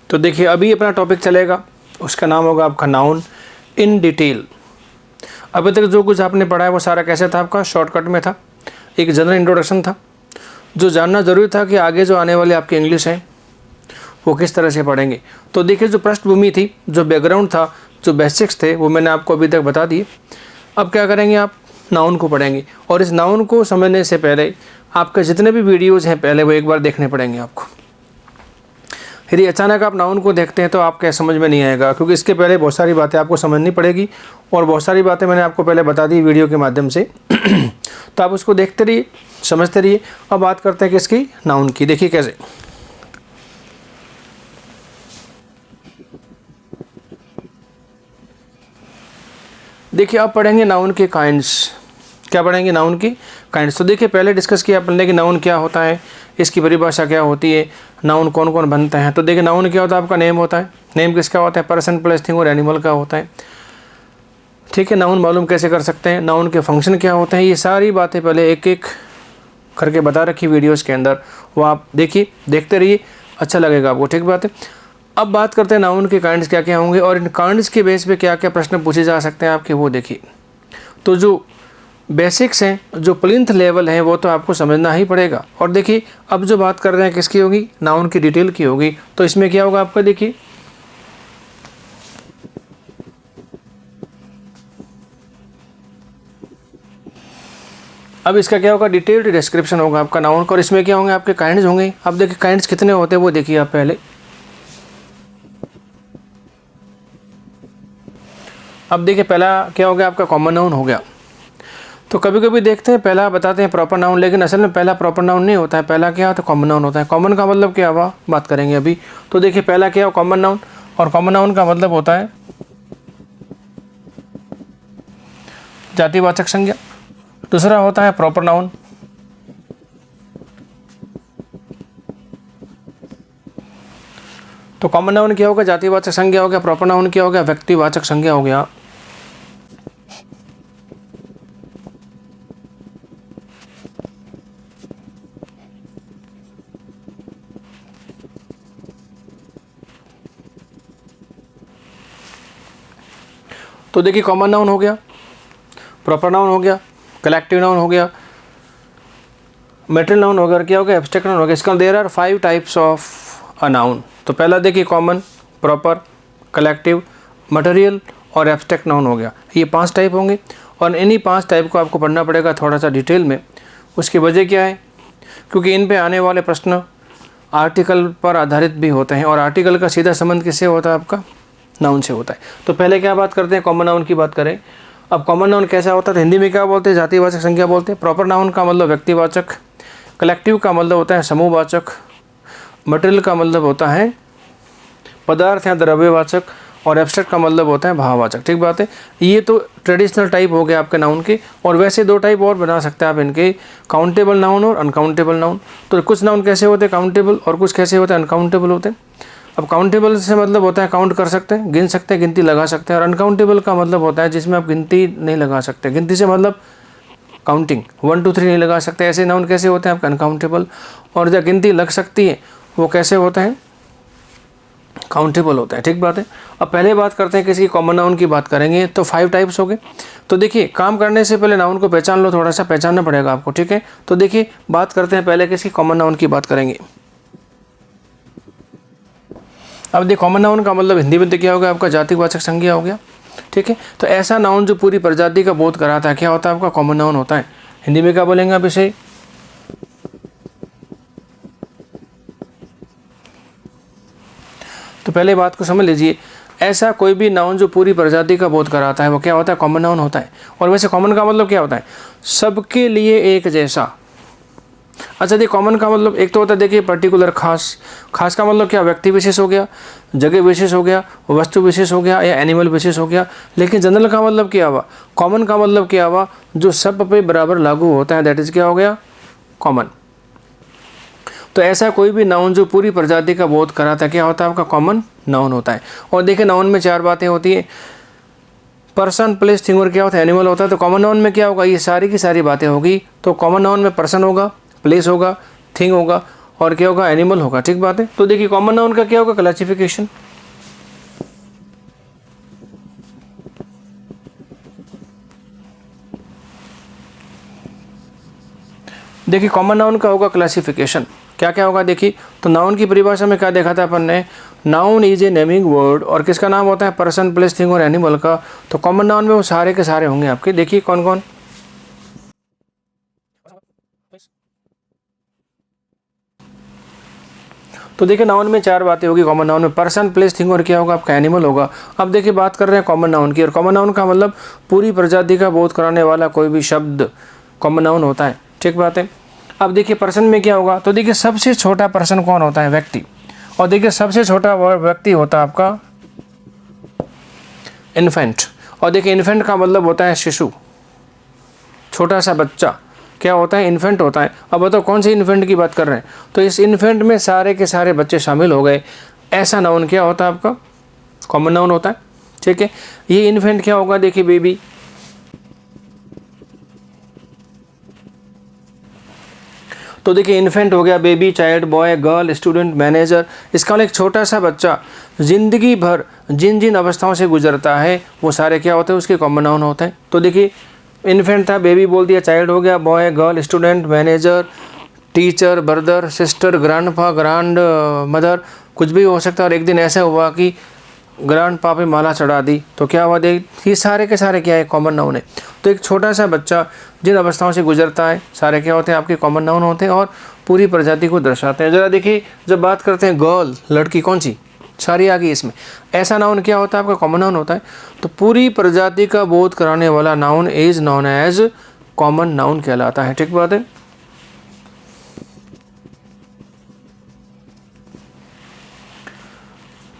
तो देखिए अभी अपना टॉपिक चलेगा, उसका नाम होगा आपका नाउन इन डिटेल। अभी तक जो कुछ आपने पढ़ा है वो सारा कैसे था आपका, शॉर्टकट में था, एक जनरल इंट्रोडक्शन था। जो जानना ज़रूरी था कि आगे जो आने वाले आपके इंग्लिश हैं वो किस तरह से पढ़ेंगे। तो देखिए जो पृष्ठभूमि थी, जो बैकग्राउंड था, जो बेसिक्स थे वो मैंने आपको अभी तक बता दिए। अब क्या करेंगे, आप नाउन को पढ़ेंगे और इस नाउन को समझने से पहले आपके जितने भी वीडियोज़ हैं पहले वो एक बार देखने पड़ेंगे आपको। यदि अचानक आप नाउन को देखते हैं तो आपके समझ में नहीं आएगा, क्योंकि इसके पहले बहुत सारी बातें आपको समझनी पड़ेगी और बहुत सारी बातें मैंने आपको पहले बता दी वीडियो के माध्यम से। तो आप उसको देखते रहिए, समझते रहिए। अब बात करते हैं किसकी, नाउन की। देखिए कैसे, देखिए आप पढ़ेंगे नाउन के काइंड्स। क्या पढ़ेंगे, नाउन की काइंड्स। तो देखिए पहले डिस्कस किया अपन ने कि नाउन क्या होता है, इसकी परिभाषा क्या होती है, नाउन कौन कौन बनते हैं। तो देखिए नाउन क्या होता है, आपका नेम होता है। नेम किसका होता है, पर्सन प्लेस थिंग और एनिमल का होता है। ठीक है, नाउन मालूम कैसे कर सकते हैं, नाउन के फंक्शन क्या होते हैं, ये सारी बातें पहले एक एक करके बता रखी वीडियोज़ के अंदर, वो आप देखिए, देखते रहिए, अच्छा लगेगा आपको। ठीक बात है। अब बात करते हैं नाउन के काइंड्स क्या क्या होंगे और इन काइंड्स के बेस पे क्या क्या प्रश्न पूछे जा सकते हैं आपके, वो देखिए। तो जो बेसिक्स हैं, जो प्लिंथ लेवल हैं, वो तो आपको समझना ही पड़ेगा। और देखिए अब जो बात कर रहे हैं किसकी होगी, नाउन की डिटेल की होगी। तो इसमें क्या होगा आपका, देखिए अब इसका क्या होगा, डिटेल्ड डिस्क्रिप्शन होगा आपका नाउन का। और इसमें क्या होंगे, आपके काइंड्स होंगे। अब देखिए काइंड्स कितने होते हैं वो देखिए आप पहले। अब देखिए पहला क्या हो गया आपका, कॉमन नाउन हो गया। तो कभी कभी देखते हैं पहला बताते हैं प्रॉपर नाउन, लेकिन असल में पहला प्रॉपर नाउन नहीं होता है। पहला क्या होता है, कॉमन नाउन होता है। कॉमन का मतलब क्या हुआ, बात करेंगे अभी। तो देखिए पहला क्या हो, कॉमन नाउन। और कॉमन नाउन का मतलब होता है जातिवाचक संज्ञा। दूसरा होता है प्रॉपर नाउन। तो कॉमन नाउन क्या होगा, जातिवाचक संज्ञा हो गया। प्रॉपर नाउन क्या हो गया, व्यक्तिवाचक संज्ञा हो गया। तो देखिए कॉमन नाउन हो गया, प्रॉपर नाउन हो गया, कलेक्टिव नाउन हो गया, मैटेरियल नाउन हो गया, क्या हो गया, एब्स्ट्रैक्ट नाउन हो गया। इसका there are 5 types of a noun. तो पहला देखिए कॉमन, प्रॉपर, कलेक्टिव, मटेरियल और एब्स्ट्रैक्ट नाउन हो गया। ये 5 टाइप होंगे और इन्हीं 5 टाइप को आपको पढ़ना पड़ेगा थोड़ा सा डिटेल में। उसकी वजह क्या है, क्योंकि इन पे आने वाले प्रश्न आर्टिकल पर आधारित भी होते हैं और आर्टिकल का सीधा संबंध किससे होता है, आपका नाउन से होता है। तो पहले क्या बात करते हैं, कॉमन नाउन की बात करें। अब कॉमन नाउन कैसा होता है, तो हिंदी में क्या बोलते हैं, जातिवाचक संज्ञा बोलते हैं। प्रॉपर नाउन का मतलब व्यक्तिवाचक, कलेक्टिव का मतलब होता है समूहवाचक, मटेरियल का मतलब होता है पदार्थ या द्रव्यवाचक और एब्स्ट्रैक्ट का मतलब होता है भाववाचक। ठीक बात है। ये तो ट्रेडिशनल टाइप हो गए आपके नाउन के। और वैसे 2 टाइप और बना सकते हैं आप इनके, काउंटेबल नाउन और अनकाउंटेबल नाउन। तो कुछ नाउन कैसे होते हैं, काउंटेबल, और कुछ कैसे होते हैं, अनकाउंटेबल होते हैं। अब काउंटेबल से मतलब होता है काउंट कर सकते हैं, गिन सकते हैं, गिनती लगा सकते हैं। और अनकाउंटेबल का मतलब होता है जिसमें आप गिनती नहीं लगा सकते। गिनती से मतलब काउंटिंग 1 2 3 नहीं लगा सकते। ऐसे नाउन कैसे होते हैं आपके, अनकाउंटेबल। और जब गिनती लग सकती है वो कैसे होता है, काउंटेबल होता है। ठीक बात है। अब पहले बात करते हैं किसी कॉमन नाउन की बात करेंगे। तो 5 टाइप्स हो गए। तो देखिए काम करने से पहले नाउन को पहचान लो, थोड़ा सा पहचानना पड़ेगा आपको। ठीक है। तो देखिए बात करते हैं पहले किसी कॉमन नाउन की बात करेंगे। अब देखिए कॉमन नाउन का मतलब हिंदी में तो क्या होगा, आपका जातिवाचक संज्ञा हो गया। ठीक है। तो ऐसा नाउन जो पूरी प्रजाति का बोध कराता है, क्या होता है, आपका कॉमन नाउन होता है। हिंदी में क्या बोलेंगे आप इसे, तो पहले बात को समझ लीजिए। ऐसा कोई भी नाउन जो पूरी प्रजाति का बोध कराता है वो क्या होता है, कॉमन नाउन होता है। और वैसे कॉमन का मतलब क्या होता है, सबके लिए एक जैसा। अच्छा देखिए कॉमन का मतलब एक तो होता है देखिए पर्टिकुलर, खास। खास का मतलब क्या, व्यक्ति विशेष हो गया, जगह विशेष हो गया, वस्तु विशेष हो गया या एनिमल विशेष हो गया। लेकिन जनरल का मतलब क्या हुआ, कॉमन का मतलब क्या हुआ, जो सब पे बराबर लागू होता है, दैट इज क्या हो गया, कॉमन। तो ऐसा कोई भी नाउन जो पूरी प्रजाति का बोध कराता है, क्या होता है, आपका कॉमन नाउन होता है। और देखिए नाउन में 4 बातें होती है, पर्सन, प्लेस, थिंग और क्या होता है, एनिमल होता है। तो कॉमन नाउन में क्या होगा, ये सारी की सारी बातें होगी। तो कॉमन नाउन में पर्सन होगा, प्लेस होगा, थिंग होगा और क्या होगा, एनिमल होगा। ठीक बात है। तो देखिए कॉमन नाउन का क्या होगा, क्लासिफिकेशन। देखिए कॉमन नाउन का होगा क्लासिफिकेशन। क्या क्या होगा देखिए, तो नाउन की परिभाषा में क्या देखा था अपन ने, noun is a naming word, और किसका नाम होता है, पर्सन, प्लेस, थिंग और एनिमल का। तो कॉमन नाउन में वो सारे के सारे होंगे आपके। देखिए कौन कौन, तो देखिए नाउन में चार बातें होगी कॉमन नाउन में, पर्सन, प्लेस, थिंग और क्या होगा आपका, एनिमल होगा। अब देखिए बात कर रहे हैं कॉमन नाउन की, और कॉमन नाउन का मतलब पूरी प्रजाति का बोध कराने वाला कोई भी शब्द कॉमन नाउन होता है। ठीक बात है। अब देखिए पर्सन में क्या होगा, तो देखिए सबसे छोटा पर्सन कौन होता है, व्यक्ति। और देखिए सबसे छोटा व्यक्ति होता है आपका इन्फेंट। और देखिए इन्फेंट का मतलब होता है शिशु, छोटा सा बच्चा क्या होता है, इन्फेंट होता है। अब बताओ कौन सी इन्फेंट की बात कर रहे हैं, तो इस इन्फेंट में सारे के सारे बच्चे शामिल हो गए, ऐसा नाउन क्या होता है आपका, कॉमन नाउन होता है। ठीक है। ये इन्फेंट क्या होगा, देखिए बेबी, तो देखिए इन्फेंट हो गया baby, child, boy, girl, student, manager. इसका मतलब एक छोटा सा बच्चा जिंदगी भर जिन जिन अवस्थाओं से गुजरता है वो सारे क्या होते हैं, उसके कॉमन नाउन होते हैं। तो देखिए इन्फेंट था, बेबी बोल दिया, चाइल्ड हो गया, boy, girl, student, manager, teacher, brother, sister, grandpa, grand mother, कुछ भी हो सकता है। और एक दिन ऐसा हुआ कि ग्रैंडपा पे माला चढ़ा दी, तो क्या हुआ, देख ये सारे के सारे क्या है, कॉमन नाउन है। तो एक छोटा सा बच्चा जिन अवस्थाओं से गुजरता है सारे क्या होते हैं, आपके कॉमन नाउन होते हैं और पूरी प्रजाति को दर्शाते हैं। ज़रा देखिए जब बात करते हैं गर्ल, लड़की, कौन सी, सारी आ गई इसमें, ऐसा नाउन क्या होता है आपका, कॉमन नाउन होता है। तो पूरी प्रजाति का बोध कराने वाला noun is known as common noun कहलाता है। ठीक बात है।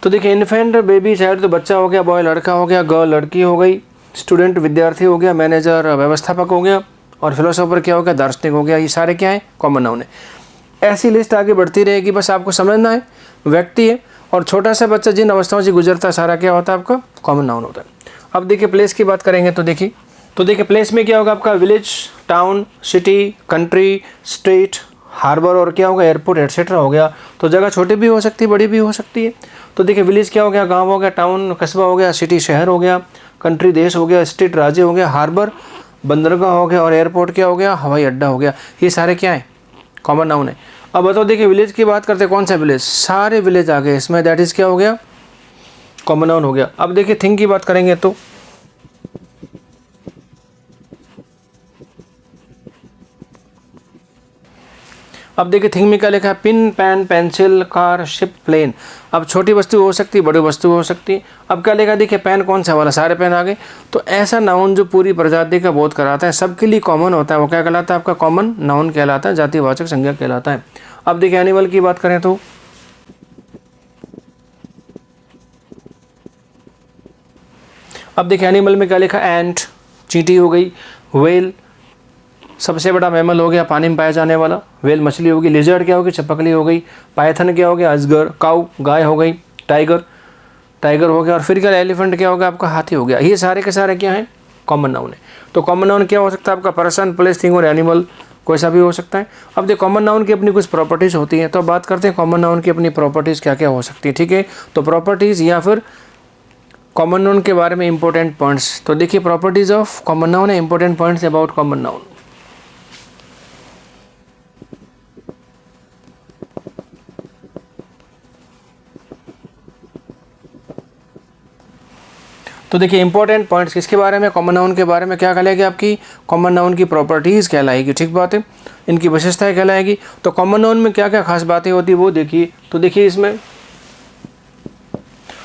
तो देखिए इन्फेंट, बेबी, चाइल्ड तो बच्चा हो गया, बॉय लड़का हो गया, गर्ल लड़की हो गई, स्टूडेंट विद्यार्थी हो गया, मैनेजर व्यवस्थापक हो गया, और फिलोसोफर क्या हो गया, दार्शनिक हो गया। ये सारे क्या है, कॉमन नाउन है। ऐसी लिस्ट आगे बढ़ती रहेगी, बस आपको समझना है व्यक्ति है और छोटा सा बच्चा जिन अवस्थाओं से गुजरता है सारा क्या होता है आपका, कॉमन नाउन होता है। अब देखिए प्लेस की बात करेंगे तो देखिए प्लेस में क्या होगा आपका, village, town, city, country, state, harbour और क्या होगा, एयरपोर्ट एटसेट्रा हो गया। तो जगह छोटी भी हो सकती है, बड़ी भी हो सकती है। तो देखिए विलेज क्या हो गया, गांव हो गया, टाउन कस्बा हो गया, सिटी शहर हो गया, कंट्री देश हो गया, स्टेट राज्य हो गया, हार्बर बंदरगाह हो गया और एयरपोर्ट क्या हो गया, हवाई अड्डा हो गया। ये सारे क्या है, कॉमन नाउन है। अब बताओ देखिए विलेज की बात करते हैं, कौन सा विलेज, सारे विलेज आ गए इसमें, दैट इज़ क्या हो गया, कॉमन नाउन हो गया। अब देखिए थिंग की बात करेंगे तो अब देखिए थिंग में क्या लिखा है, pin, pen, pencil, car, ship, plane. अब छोटी वस्तु हो सकती है, बड़ी वस्तु हो सकती है। अब क्या लिखा, देखिए पेन कौन सा वाला, सारे पेन आ गए। तो ऐसा नाउन जो पूरी प्रजाति का बोध कराता है, सबके लिए कॉमन होता है, वो क्या कहलाता है आपका, कॉमन नाउन कहलाता है, जातिवाचक संज्ञा कहलाता है। अब देखिए एनिमल की बात करें तो अब देखिए एनिमल में क्या लिखा, एंट, चींटी हो गई, व्हेल सबसे बड़ा मैमल हो गया, पानी में पाया जाने वाला, व्हेल मछली होगी, लिजर्ड क्या होगी, चपकली हो गई, पाइथन क्या हो गया, अजगर, काऊ गाय हो गई, टाइगर हो गया, और फिर क्या, एलिफेंट क्या होगा आपका, हाथी हो गया। ये सारे के सारे क्या हैं, कॉमन नाउन है। तो कॉमन नाउन क्या हो सकता है आपका, पर्सन, प्लेस, थिंग और एनिमल, कोई सा भी हो सकता है। अब देखो कॉमन नाउन की अपनी कुछ प्रॉपर्टीज़ होती हैं, तो बात करते हैं कॉमन नाउन की अपनी प्रॉपर्टीज़ क्या क्या हो सकती है। ठीक है, तो प्रॉपर्टीज़ या फिर कॉमन नाउन के बारे में इंपॉर्टेंट पॉइंट्स। तो देखिए प्रॉपर्टीज़ ऑफ कॉमन नाउन है, important points about common noun. तो देखिए इंपॉर्टेंट पॉइंट्स किसके बारे में, कॉमन नाउन के बारे में क्या कहलाएगी आपकी, कॉमन नाउन की प्रॉपर्टीज़ कहलाएगी। ठीक बात है, इनकी विशेषताएं कहलाएगी। तो कॉमन नाउन में क्या क्या खास बातें होती है वो देखिए। तो देखिए इसमें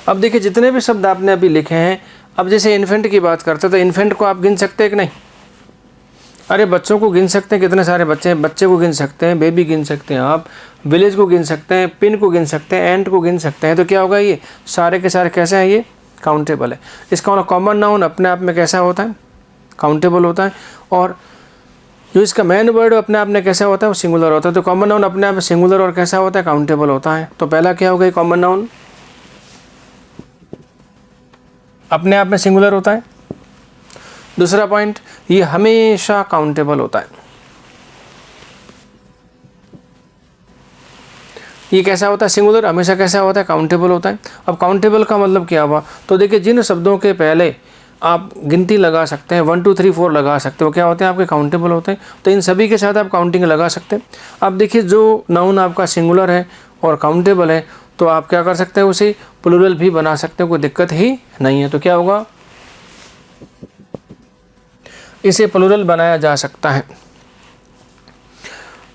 अब देखिए जितने भी शब्द आपने अभी लिखे हैं, अब जैसे इन्फेंट की बात करते हैं तो इन्फेंट को आप गिन सकते हैं कि नहीं, अरे बच्चों को गिन सकते हैं, कितने सारे बच्चे हैं, बच्चे को गिन सकते हैं, बेबी गिन सकते हैं आप, विलेज को गिन सकते हैं, पिन को गिन सकते हैं, एंट को गिन सकते हैं। तो क्या होगा, ये सारे के सारे कैसे हैं, ये काउंटेबल है। इसका कॉमन नाउन अपने आप में कैसा होता है, काउंटेबल होता है। और जो इसका मेन वर्ड अपने आप में कैसा होता है, वो सिंगुलर होता है। तो कॉमन नाउन अपने आप में सिंगुलर और कैसा होता है, काउंटेबल होता है। तो पहला क्या होगा, कॉमन नाउन अपने आप में सिंगुलर होता है। दूसरा पॉइंट, ये हमेशा काउंटेबल होता है। ये कैसा होता है, सिंगुलर हमेशा कैसा होता है, काउंटेबल होता है। अब काउंटेबल का मतलब क्या हुआ, तो देखिए जिन शब्दों के पहले आप गिनती लगा सकते हैं, 1 2 3 4 लगा सकते हो, क्या होते हैं आपके, काउंटेबल होते हैं। तो इन सभी के साथ आप काउंटिंग लगा सकते हैं। अब देखिए जो नाउन आपका सिंगुलर है और काउंटेबल है, तो आप क्या कर सकते हैं, उसे प्लूरल भी बना सकते हैं, कोई दिक्कत ही नहीं है। तो क्या होगा, इसे प्लूरल बनाया जा सकता है।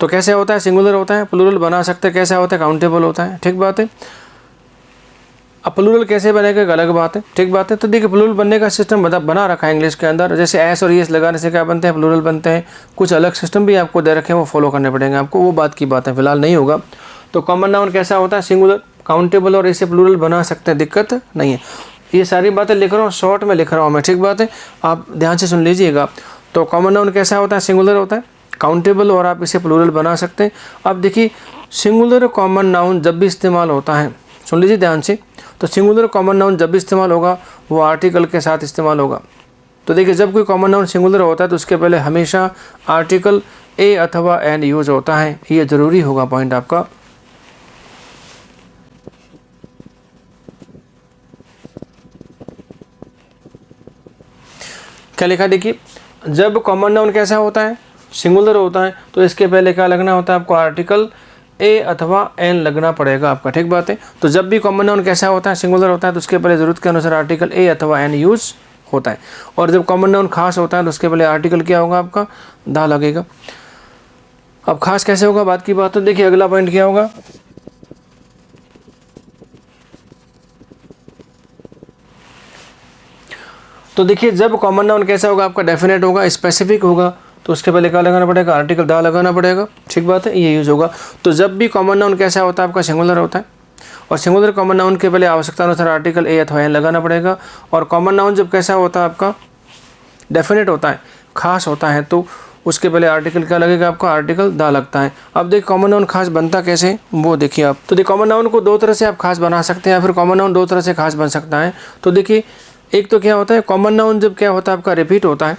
तो कैसे होता है, सिंगुलर होता है, प्लूरल बना सकते हैं, कैसा होता है, काउंटेबल होता है, ठीक बात है। अब प्लूरल कैसे बनेगा, एक अलग बात है, ठीक बात है। तो देखिए प्लूरल बनने का सिस्टम बना रखा है इंग्लिश के अंदर, जैसे एस और ईएस लगाने से क्या बनते हैं, प्लूरल बनते हैं। कुछ अलग सिस्टम भी आपको दे रखे हैं, वो फॉलो करने पड़ेंगे आपको, वो बात की बात है, फिलहाल नहीं होगा। तो कॉमन नाउन कैसा होता है, सिंगुलर, काउंटेबल, और इसे प्लूरल बना सकते हैं, दिक्कत नहीं है। ये सारी बातें लिख रहा हूँ, शॉर्ट में लिख रहा हूँ मैं, ठीक बात है, आप ध्यान से सुन लीजिएगा। तो कॉमन नाउन कैसा होता है, सिंगुलर होता है, काउंटेबल, और आप इसे प्लूरल बना सकते हैं। अब देखिए सिंगुलर कॉमन नाउन जब भी इस्तेमाल होता है, सुन लीजिए ध्यान से, तो सिंगुलर कॉमन नाउन जब भी इस्तेमाल होगा वो आर्टिकल के साथ इस्तेमाल होगा। तो देखिए जब कोई कॉमन नाउन सिंगुलर होता है तो उसके पहले हमेशा आर्टिकल ए अथवा एन यूज होता है, ये ज़रूरी होगा पॉइंट आपका। क्या लिखा, देखिए जब कॉमन नाउन कैसा होता है, सिंगुलर होता है, तो इसके पहले क्या लगना होता है आपको, आर्टिकल ए अथवा एन लगना पड़ेगा आपका, ठीक बात है। तो जब भी कॉमन नाउन कैसा होता है, सिंगुलर होता है, तो उसके पहले ज़रूरत के अनुसार आर्टिकल ए अथवा एन यूज होता है। और जब कॉमन नाउन खास होता है तो उसके पहले आर्टिकल क्या होगा आपका, दा लगेगा। अब खास कैसे होगा, बात की बात। तो देखिए अगला पॉइंट क्या होगा, तो देखिए जब कॉमन नाउन कैसा होगा आपका, डेफिनेट होगा, स्पेसिफिक होगा, तो उसके पहले क्या लगाना पड़ेगा, आर्टिकल दा लगाना पड़ेगा, ठीक बात है, ये यूज़ होगा। तो जब भी कॉमन नाउन कैसा होता है आपका, सिंगुलर होता है, और सिंगुलर कॉमन नाउन के पहले आवश्यकता अनुसार आर्टिकल ए अथवा एन लगाना पड़ेगा। और कॉमन नाउन जब कैसा होता है आपका, डेफिनेट होता है, खास होता है, तो उसके पहले आर्टिकल क्या लगेगा आपका, आर्टिकल दा लगता है। अब देखिए कॉमन नाउन खास बनता कैसे, वो देखिए आप। तो देखिए कॉमन नाउन को दो तरह से आप खास बना सकते हैं, या फिर कॉमन नाउन दो तरह से खास बन सकता है। तो देखिए एक तो क्या होता है, कॉमन नाउन जब क्या होता है आपका, रिपीट होता है,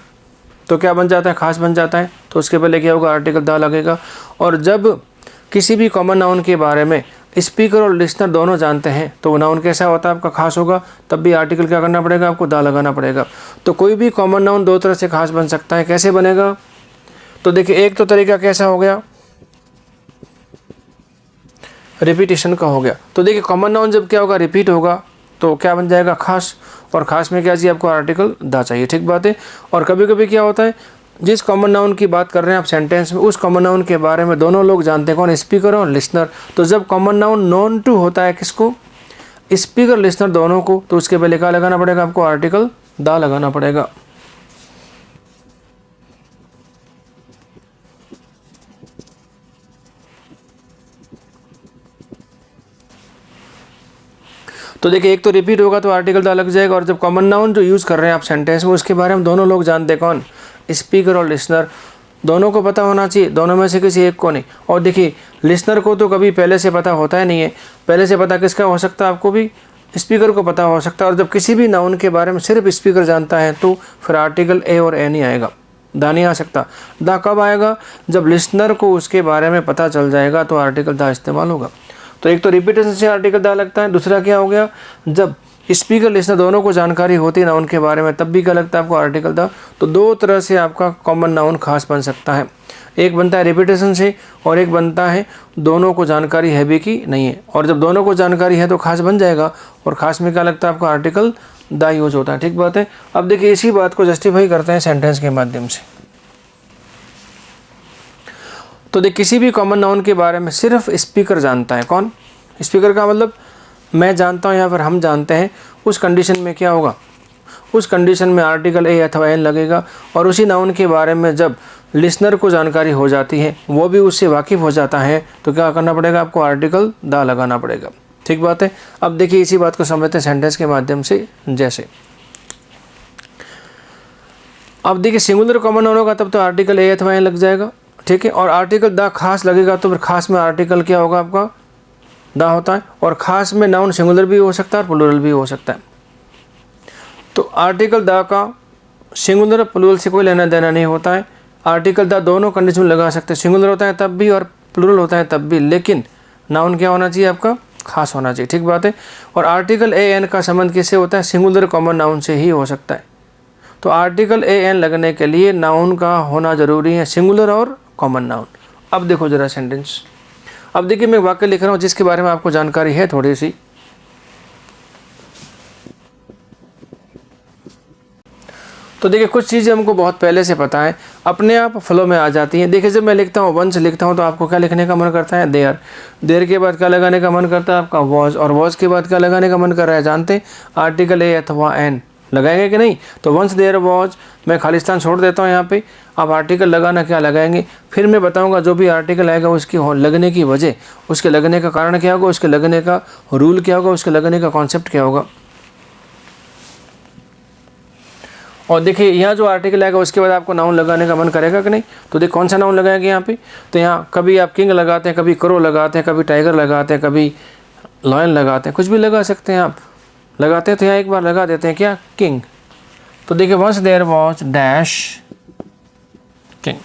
तो क्या बन जाता है, खास बन जाता है, तो उसके पहले क्या होगा, आर्टिकल दा लगेगा। और जब किसी भी कॉमन नाउन के बारे में स्पीकर और लिसनर दोनों जानते हैं तो नाउन कैसा होता है आपका, खास होगा, तब भी आर्टिकल क्या करना पड़ेगा आपको, दा लगाना पड़ेगा। तो कोई भी कॉमन नाउन दो तरह से खास बन सकता है, कैसे बनेगा, तो देखिए एक तो तरीका कैसा हो गया, रिपीटेशन का हो गया। तो देखिए कॉमन नाउन जब क्या होगा, रिपीट होगा, तो क्या बन जाएगा, खास, और खास में क्या चाहिए आपको, आर्टिकल दा चाहिए, ठीक बात है। और कभी कभी क्या होता है, जिस कॉमन नाउन की बात कर रहे हैं आप सेंटेंस में, उस कॉमन नाउन के बारे में दोनों लोग जानते हैं, कौन, स्पीकर और लिसनर। तो जब कॉमन नाउन नोन टू होता है किसको, स्पीकर लिसनर दोनों को, तो उसके पहले क्या लगाना पड़ेगा आपको, आर्टिकल दा लगाना पड़ेगा। तो देखिए एक तो रिपीट होगा तो आर्टिकल दा लग जाएगा, और जब कॉमन नाउन जो यूज़ कर रहे हैं आप सेंटेंस में, उसके बारे में दोनों लोग जानते हैं, कौन, स्पीकर और लिसनर, दोनों को पता होना चाहिए, दोनों में से किसी एक को नहीं। और देखिए लिसनर को तो कभी पहले से पता होता ही नहीं है, पहले से पता किसका हो सकता है, आपको भी, स्पीकर को पता हो सकता है। और जब किसी भी नाउन के बारे में सिर्फ स्पीकर जानता है तो फिर आर्टिकल ए और एन ही आएगा, दा नहीं आ सकता। दा कब आएगा, जब लिसनर को उसके बारे में पता चल जाएगा तो आर्टिकल दा इस्तेमाल होगा। तो एक तो रिपीटेशन से आर्टिकल दा लगता है, दूसरा क्या हो गया, जब स्पीकर लिसनर दोनों को जानकारी होती है नाउन के बारे में, तब भी क्या लगता है आपको, आर्टिकल दा। तो दो तरह से आपका कॉमन नाउन खास बन सकता है, एक बनता है रिपीटेशन से, और एक बनता है दोनों को जानकारी है भी कि नहीं है। और जब दोनों को जानकारी है तो खास बन जाएगा, और खास में क्या लगता है आपको, आर्टिकल दा यूज होता है, ठीक बात है। अब देखिए इसी बात को जस्टिफाई करते हैं सेंटेंस के माध्यम से। तो देखिए किसी भी कॉमन नाउन के बारे में सिर्फ स्पीकर जानता है, कौन, स्पीकर का मतलब मैं जानता हूँ या फिर हम जानते हैं, उस कंडीशन में क्या होगा, उस कंडीशन में आर्टिकल ए अथवा एन लगेगा। और उसी नाउन के बारे में जब लिसनर को जानकारी हो जाती है, वो भी उससे वाकिफ़ हो जाता है, तो क्या करना पड़ेगा आपको, आर्टिकल दा लगाना पड़ेगा, ठीक बात है। अब देखिए इसी बात को समझते हैं सेंटेंस के माध्यम से। जैसे अब देखिए सिंगुलर कॉमन नाउन होगा तब तो आर्टिकल ए अथवा एन लग जाएगा, ठीक है। और आर्टिकल दा खास लगेगा तो फिर खास में आर्टिकल क्या होगा आपका, दा होता है। और खास में नाउन सिंगुलर भी हो सकता है और प्लूरल भी हो सकता है। तो आर्टिकल दा का सिंगुलर प्लूरल से कोई लेना देना नहीं होता है। आर्टिकल दा दोनों कंडीशन लगा सकते हैं, सिंगुलर होता है तब भी और प्लूरल होता है तब भी। लेकिन नाउन क्या होना चाहिए आपका, खास होना चाहिए, ठीक बात है। और आर्टिकल ए एन का संबंध किससे होता है, सिंगुलर कॉमन नाउन से ही हो सकता है। तो आर्टिकल ए एन लगने के लिए नाउन का होना जरूरी है, सिंगुलर और कॉमन नाउन। अब देखो जरा सेंटेंस, अब देखिए मैं वाक्य लिख रहा हूँ जिसके बारे में आपको जानकारी है थोड़ी सी। तो देखिए कुछ चीज़ें हमको बहुत पहले से पता है, अपने आप फ्लो में आ जाती हैं। देखिए जब मैं लिखता हूँ वंस लिखता हूँ तो आपको क्या लिखने का मन करता है, देयर। देयर के बाद क्या लगाने का मन करता है आपका, वॉज। और वॉज के बाद क्या लगाने का मन कर रहा है, जानते हैं, आर्टिकल ए अथवा एन लगाएंगे कि नहीं। तो वंस देयर वॉज, मैं खालिस्तान छोड़ देता हूँ यहाँ पे। अब आर्टिकल लगाना क्या लगाएंगे, फिर मैं बताऊँगा जो भी आर्टिकल आएगा उसकी लगने की वजह, उसके लगने का कारण क्या होगा, उसके लगने का रूल क्या होगा, उसके लगने का कॉन्सेप्ट क्या होगा। और देखिए यहाँ जो आर्टिकल आएगा उसके बाद आपको नाउन लगाने का मन करेगा कि नहीं। तो देखिए कौन सा नाउन लगाएंगे यहाँ पे, तो यहाँ कभी आप किंग लगाते हैं, कभी क्रो लगाते हैं, कभी टाइगर लगाते हैं, कभी लॉयन लगाते हैं, कुछ भी लगा सकते हैं आप। लगाते हैं तो यहाँ एक बार लगा देते हैं क्या, किंग। तो देखिए once there was dash king.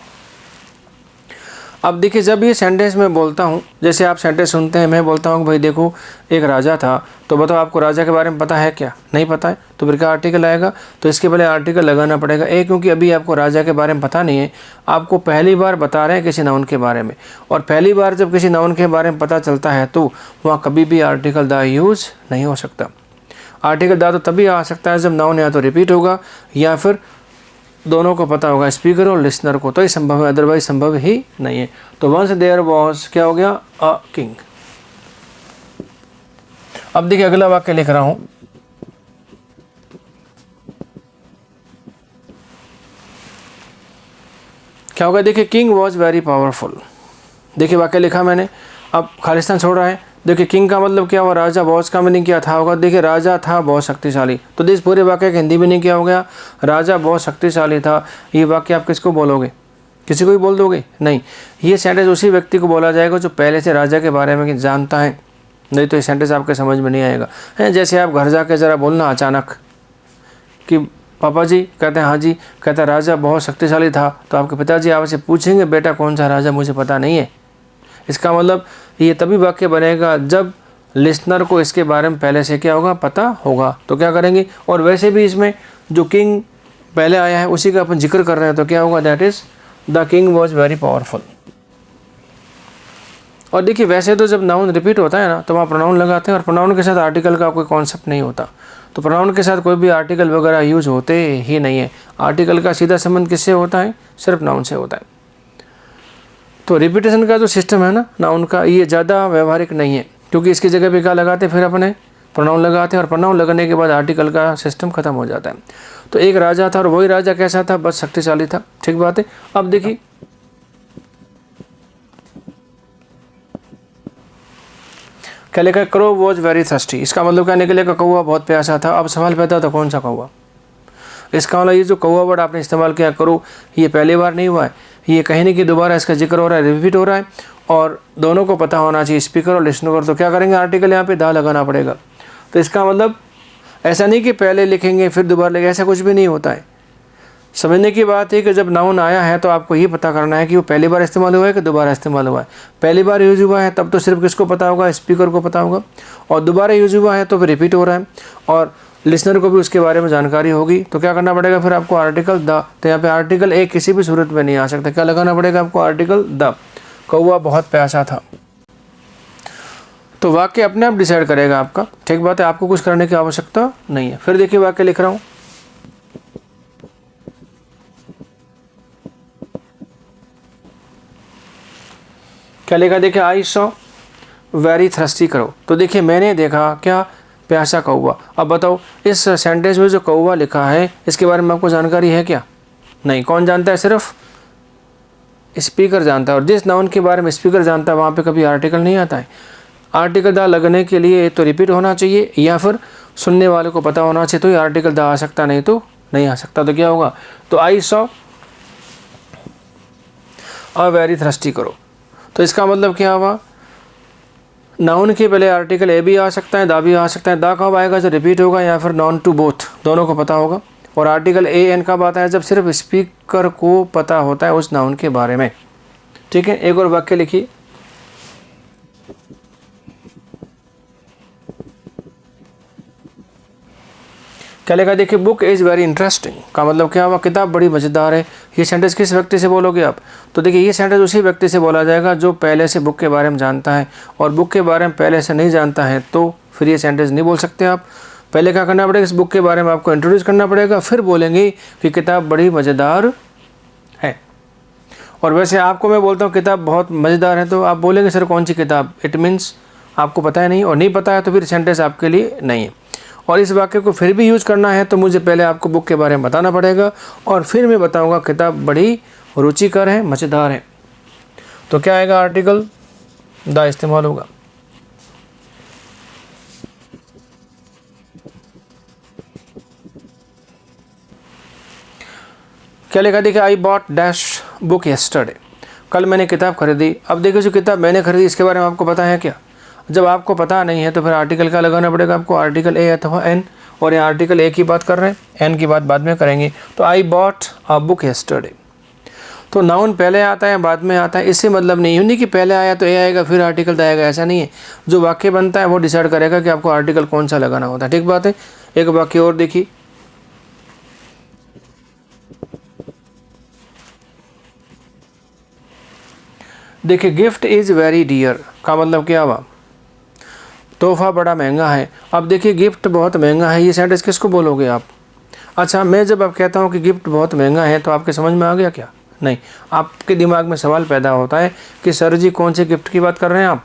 अब देखिए जब ये सेंटेंस मैं बोलता हूँ, जैसे आप सेंटेंस सुनते हैं, मैं बोलता हूँ कि भाई देखो एक राजा था, तो बताओ आपको राजा के बारे में पता है क्या, नहीं पता है, तो फिर क्या आर्टिकल आएगा, तो इसके पहले आर्टिकल लगाना पड़ेगा ए, क्योंकि अभी आपको राजा के बारे में पता नहीं है, आपको पहली बार बता रहे हैं किसी नाउन के बारे में। और पहली बार जब किसी नाउन के बारे में पता चलता है तो वहाँ कभी भी आर्टिकल द यूज़ नहीं हो सकता। आर्टिकल द तो तभी आ सकता है जब नाउन या तो रिपीट होगा या फिर दोनों को पता होगा, स्पीकर और लिसनर को, तो ये संभव है, अदरवाइज संभव ही नहीं है। तो वंस देयर वाज क्या हो गया, अ किंग। अब देखिए अगला वाक्य लिख रहा हूं, क्या होगा, देखिए किंग वॉज वेरी पावरफुल। देखिए वाक्य लिखा मैंने, अब खालिस्तान छोड़ रहा है। देखिए किंग का मतलब क्या हुआ, राजा। वॉज का मीनिंग क्या था होगा, देखिए राजा था बहुत शक्तिशाली। तो इस पूरे वाक्य का हिंदी मीनिंग क्या हो गया, राजा बहुत शक्तिशाली था। ये वाक्य आप किसको बोलोगे, किसी को भी बोल दोगे, नहीं। ये सेंटेंस उसी व्यक्ति को बोला जाएगा जो पहले से राजा के बारे में जानता है, नहीं तो ये सेंटेंस आपके समझ में नहीं आएगा। है जैसे आप घर जाके ज़रा बोलना अचानक कि पापा जी, कहते हैं हाँ जी, कहते हैं राजा बहुत शक्तिशाली था, तो आपके पिताजी आपसे पूछेंगे बेटा कौन सा राजा, मुझे पता नहीं है। इसका मतलब ये तभी वाक्य बनेगा जब लिसनर को इसके बारे में पहले से क्या होगा, पता होगा, तो क्या करेंगे। और वैसे भी इसमें जो किंग पहले आया है उसी का अपन जिक्र कर रहे हैं, तो क्या होगा, that is the king was very powerful. और देखिए वैसे तो जब नाउन रिपीट होता है ना तो वहाँ प्रोनाउन लगाते हैं, और प्रोनाउन के साथ आर्टिकल का कोई कॉन्सेप्ट नहीं होता। तो प्रोनाउन के साथ कोई भी आर्टिकल वगैरह यूज़ होते ही नहीं है। आर्टिकल का सीधा संबंध किससे होता है, सिर्फ नाउन से होता है। तो रिपीटेशन का जो सिस्टम है ना नाउन का, ये ज़्यादा व्यवहारिक नहीं है, क्योंकि इसकी जगह पे क्या लगाते हैं, फिर अपने प्रोनाउन लगाते हैं, और प्रोनाउन लगने के बाद आर्टिकल का सिस्टम खत्म हो जाता है। तो एक राजा था और वही राजा कैसा था, बस शक्तिशाली था, ठीक बात है। अब देखिए क्या लिखा है, क्रो वॉज वेरी थर्स्टी। इसका मतलब क्या निकलेगा, कौवा बहुत प्यासा था। अब सवाल पैदा था कौन सा कौवा। इसका मतलब ये जो कौवा वर्ड आपने इस्तेमाल किया करो, ये पहली बार नहीं हुआ है, ये कहीं नहीं कि दोबारा इसका जिक्र हो रहा है, रिपीट हो रहा है, और दोनों को पता होना चाहिए, स्पीकर और लिसनर। तो क्या करेंगे, आर्टिकल यहाँ पे दा लगाना पड़ेगा। तो इसका मतलब ऐसा नहीं कि पहले लिखेंगे फिर दोबारा लिखेंगे, ऐसा कुछ भी नहीं होता है। समझने की बात है कि जब नाउन आया है तो आपको ये पता करना है कि वो पहली बार इस्तेमाल हुआ है कि दोबारा इस्तेमाल हुआ है। पहली बार यूज हुआ है तब तो सिर्फ किसको पता होगा, स्पीकर को पता होगा, और दोबारा यूज हुआ है तो फिर रिपीट हो रहा है और लिसनर को भी उसके बारे में जानकारी होगी। तो क्या करना पड़ेगा फिर आपको, आर्टिकल द। तो यहाँ पे आर्टिकल एक किसी भी सूरत में नहीं आ सकता, क्या लगाना पड़ेगा आपको, आर्टिकल द। कौवा बहुत प्यासा था। तो वाक्य अपने आप डिसाइड करेगा आपका, ठीक बात है, आपको कुछ करने की आवश्यकता नहीं है। फिर देखिए वाक्य लिख रहा हूँ, क्या लिखा, देखिए आई सॉ वेरी थर्स्टी करो। तो देखिए मैंने देखा क्या, प्यासा कौवा। अब बताओ इस सेंटेंस में जो कौवा लिखा है इसके बारे में आपको जानकारी है क्या, नहीं। कौन जानता है, सिर्फ स्पीकर जानता है। और जिस नाउन के बारे में स्पीकर जानता है वहाँ पे कभी आर्टिकल नहीं आता है। आर्टिकल दा लगने के लिए तो रिपीट होना चाहिए या फिर सुनने वाले को पता होना चाहिए, तो ये आर्टिकल दा आ सकता, नहीं तो नहीं आ सकता। तो क्या होगा, तो I saw a very thirsty करो। तो इसका मतलब क्या हुआ, नाउन के पहले आर्टिकल ए भी आ सकता है, दा भी आ सकता है। दा कब आएगा, जब रिपीट होगा या फिर नॉन टू बोथ, दोनों को पता होगा। और आर्टिकल ए एन कब आता है, जब सिर्फ स्पीकर को पता होता है उस नाउन के बारे में, ठीक है। एक और वाक्य लिखिए, क्या लिखा देखिए, बुक इज़ वेरी इंटरेस्टिंग का मतलब क्या हुआ, किताब बड़ी मज़ेदार है। ये सेंटेंस किस व्यक्ति से बोलोगे आप, तो देखिए ये सेंटेंस उसी व्यक्ति से बोला जाएगा जो पहले से बुक के बारे में जानता है, और बुक के बारे में पहले से नहीं जानता है तो फिर ये सेंटेंस नहीं बोल सकते आप। पहले क्या करना पड़ेगा, इस बुक के बारे में आपको इंट्रोड्यूस करना पड़ेगा, फिर बोलेंगे कि किताब बड़ी मज़ेदार है। और वैसे आपको मैं बोलता हूँ किताब बहुत मज़ेदार है तो आप बोलेंगे सर कौन सी किताब, इट मीन्स आपको पता है नहीं, और नहीं पता है तो फिर सेंटेंस आपके लिए नहीं है। और इस वाक्य को फिर भी यूज़ करना है तो मुझे पहले आपको बुक के बारे में बताना पड़ेगा और फिर मैं बताऊंगा किताब बड़ी रुचिकर है, मज़ेदार है। तो क्या आएगा, आर्टिकल द इस्तेमाल होगा। क्या लिखा देखिए, I bought dash book yesterday, कल मैंने किताब खरीदी। अब देखिए जो किताब मैंने खरीदी इसके बारे में आपको पता है क्या, जब आपको पता नहीं है तो फिर आर्टिकल का लगाना पड़ेगा आपको, आर्टिकल ए अथवा एन, और यहाँ आर्टिकल ए की बात कर रहे हैं, एन की बात बाद में करेंगे। तो I bought a book yesterday, तो नाउन पहले आता है बाद में आता है, इससे मतलब नहीं कि पहले आया तो ए आएगा फिर आर्टिकल आएगा, ऐसा नहीं है। जो वाक्य बनता है वो डिसाइड करेगा कि आपको आर्टिकल कौन सा लगाना होता है, ठीक बात है। एक वाक्य और देखिए, देखिए गिफ्ट इज़ वेरी डियर का मतलब क्या हुआ, तोहफा बड़ा महंगा है। अब देखिए गिफ्ट बहुत महंगा है, ये सेंटेंस किसको बोलोगे आप। अच्छा, मैं जब आप कहता हूँ कि गिफ्ट बहुत महंगा है तो आपके समझ में आ गया क्या, नहीं, आपके दिमाग में सवाल पैदा होता है कि सर जी कौन से गिफ्ट की बात कर रहे हैं आप,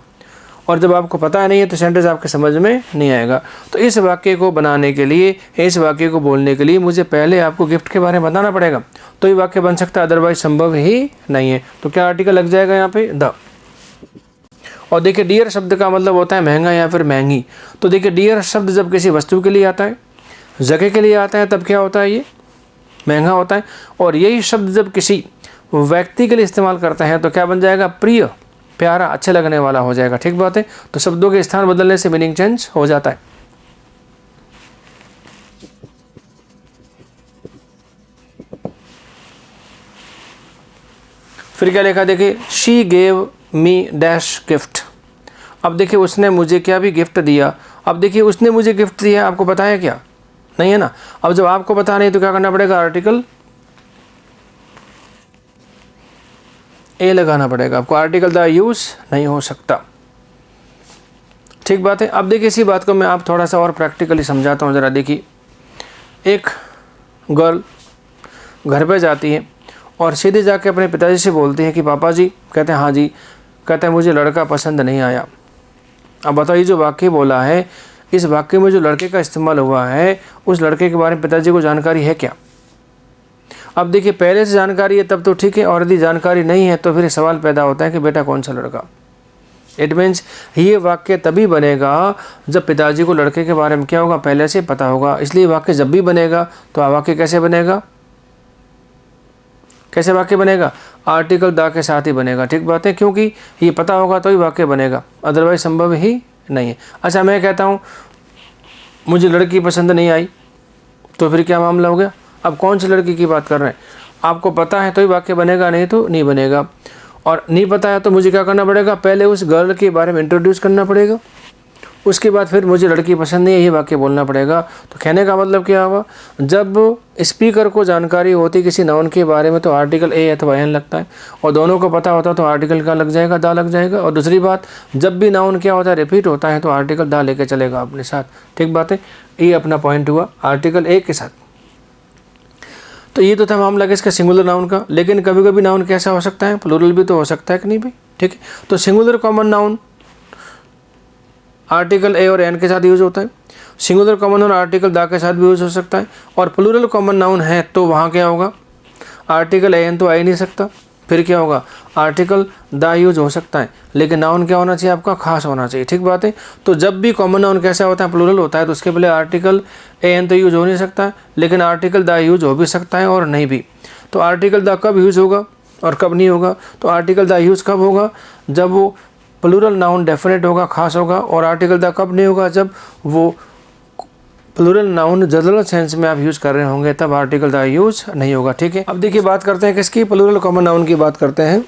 और जब आपको पता नहीं है तो सेंटेंस आपके समझ में नहीं आएगा। तो इस वाक्य को बनाने के लिए, इस वाक्य को बोलने के लिए मुझे पहले आपको गिफ्ट के बारे में बताना पड़ेगा तो ये वाक्य बन सकता है, अदरवाइज संभव ही नहीं है। तो क्या आर्टिकल लग जाएगा यहाँ पे, द। और देखिए डियर शब्द का मतलब होता है महंगा या फिर महंगी। तो देखिए डियर शब्द जब किसी वस्तु के लिए आता है, जगह के लिए आता है, तब क्या होता है, ये महंगा होता है। और यही शब्द जब किसी व्यक्ति के लिए इस्तेमाल करते हैं तो क्या बन जाएगा, प्रिय, प्यारा, अच्छा लगने वाला हो जाएगा, ठीक बात है। तो शब्दों के स्थान बदलने से मीनिंग चेंज हो जाता है। फिर क्या लिखा देखिए, she gave me dash gift. अब देखिए उसने मुझे क्या भी गिफ्ट दिया। अब देखिए उसने मुझे गिफ्ट दिया, आपको पता है क्या, नहीं है ना। अब जब आपको पता नहीं तो क्या करना पड़ेगा, आर्टिकल ए लगाना पड़ेगा आपको, आर्टिकल द यूज नहीं हो सकता, ठीक बात है। अब देखिए इसी बात को मैं आप थोड़ा सा और प्रैक्टिकली समझाता हूँ ज़रा। देखिए एक गर्ल घर पे जाती है और सीधे जाके अपने पिताजी से बोलती है कि पापा जी, कहते हैं हाँ जी, कहते हैं मुझे लड़का पसंद नहीं आया। अब बताइए जो वाक्य बोला है, इस वाक्य में जो लड़के का इस्तेमाल हुआ है उस लड़के के बारे में पिताजी को जानकारी है क्या। अब देखिए पहले से जानकारी है तब तो ठीक है, और यदि जानकारी नहीं है तो फिर सवाल पैदा होता है कि बेटा कौन सा लड़का। इट मीन्स ये वाक्य तभी बनेगा जब पिताजी को लड़के के बारे में क्या होगा, पहले से पता होगा। इसलिए वाक्य जब भी बनेगा तो वाक्य कैसे बनेगा, कैसे वाक्य बनेगा, आर्टिकल द के साथ ही बनेगा, ठीक बात है, क्योंकि ये पता होगा तो ही वाक्य बनेगा, अदरवाइज संभव ही नहीं है। अच्छा मैं कहता हूँ मुझे लड़की पसंद नहीं आई, तो फिर क्या मामला हो गया। अब कौन सी लड़की की बात कर रहे हैं, आपको पता है तो ही वाक्य बनेगा, नहीं तो नहीं बनेगा। और नहीं पता है तो मुझे क्या करना पड़ेगा, पहले उस गर्ल के बारे में इंट्रोड्यूस करना पड़ेगा, उसके बाद फिर मुझे लड़की पसंद नहीं है ये वाक्य बोलना पड़ेगा। तो कहने का मतलब क्या हुआ, जब स्पीकर को जानकारी होती किसी नाउन के बारे में तो आर्टिकल ए अथवा एन लगता है, और दोनों को पता होता तो आर्टिकल का लग जाएगा, दा लग जाएगा। और दूसरी बात, जब भी नाउन क्या होता है, रिपीट होता है तो आर्टिकल दा लेके चलेगा अपने साथ, ठीक बात है। ये अपना पॉइंट हुआ आर्टिकल ए के साथ। तो ये तो था मामला किसका, सिंगुलर नाउन का। लेकिन कभी कभी नाउन कैसा हो सकता है, प्लूरल भी तो हो सकता है कि नहीं भाई, ठीक है। तो singular common noun article a और एन के साथ यूज़ होता है, singular common noun article the के साथ भी यूज़ हो सकता है, और प्लूरल कॉमन नाउन है तो वहाँ क्या होगा, आर्टिकल ए एन तो आ ही नहीं सकता, फिर क्या होगा, आर्टिकल द यूज हो सकता है, लेकिन नाउन क्या होना चाहिए आपका, खास होना चाहिए, ठीक बात है। तो जब भी कॉमन नाउन कैसा होता है, प्लूरल होता है, तो उसके पहले आर्टिकल ए एन तो यूज हो नहीं सकता, लेकिन आर्टिकल द यूज हो भी सकता है और नहीं भी। तो आर्टिकल द कब यूज़ होगा और कब नहीं होगा, तो आर्टिकल द यूज़ कब होगा, जब वो प्लूरल नाउन डेफिनेट होगा, खास होगा। और आर्टिकल द कब नहीं होगा, जब वो प्लूरल नाउन जनरल सेंस में आप यूज़ कर रहे होंगे, तब आर्टिकल द यूज़ नहीं होगा, ठीक है। अब देखिए बात करते हैं किसकी, प्लूरल कॉमन नाउन की बात करते हैं।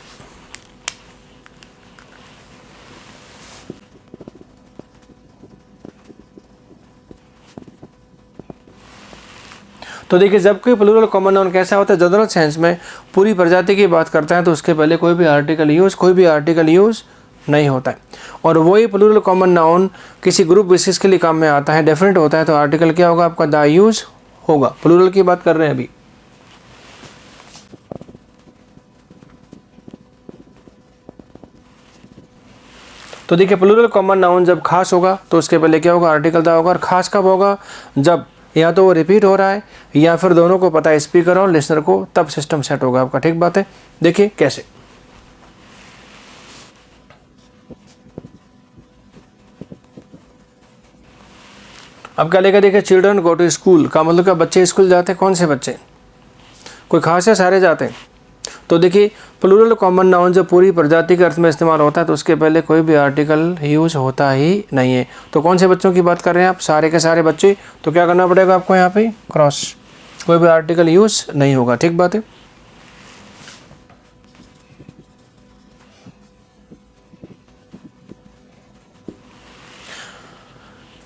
तो देखिए जब कोई प्लूरल कॉमन नाउन कैसा होता है, जनरल सेंस में पूरी प्रजाति की बात करता है तो उसके पहले कोई भी आर्टिकल यूज़ नहीं होता है। और वही प्लूरल कॉमन नाउन किसी ग्रुप विशेष के लिए काम में आता है, डेफिनेट होता है, तो आर्टिकल क्या होगा आपका, द यूज होगा। प्लूरल की बात कर रहे हैं अभी। तो देखिए प्लूरल कॉमन नाउन जब खास होगा तो उसके पहले क्या होगा, आर्टिकल द होगा। और खास कब होगा, जब या तो वो रिपीट हो रहा है या फिर दोनों को पता है, स्पीकर और लिसनर को, तब सिस्टम सेट होगा आपका। ठीक बात है। देखिए कैसे, अब क्या लेगा, देखिए चिल्ड्रन गो टू स्कूल का मतलब क्या, बच्चे स्कूल जाते हैं। कौन से बच्चे, कोई खास है, सारे जाते हैं। तो देखिए प्लूरल कॉमन नाउन जब पूरी प्रजाति के अर्थ में इस्तेमाल होता है तो उसके पहले कोई भी आर्टिकल यूज होता ही नहीं है। तो कौन से बच्चों की बात कर रहे हैं आप, सारे के सारे बच्चे। तो क्या करना पड़ेगा आपको यहाँ पे, क्रॉस, कोई भी आर्टिकल यूज नहीं होगा। ठीक बात है।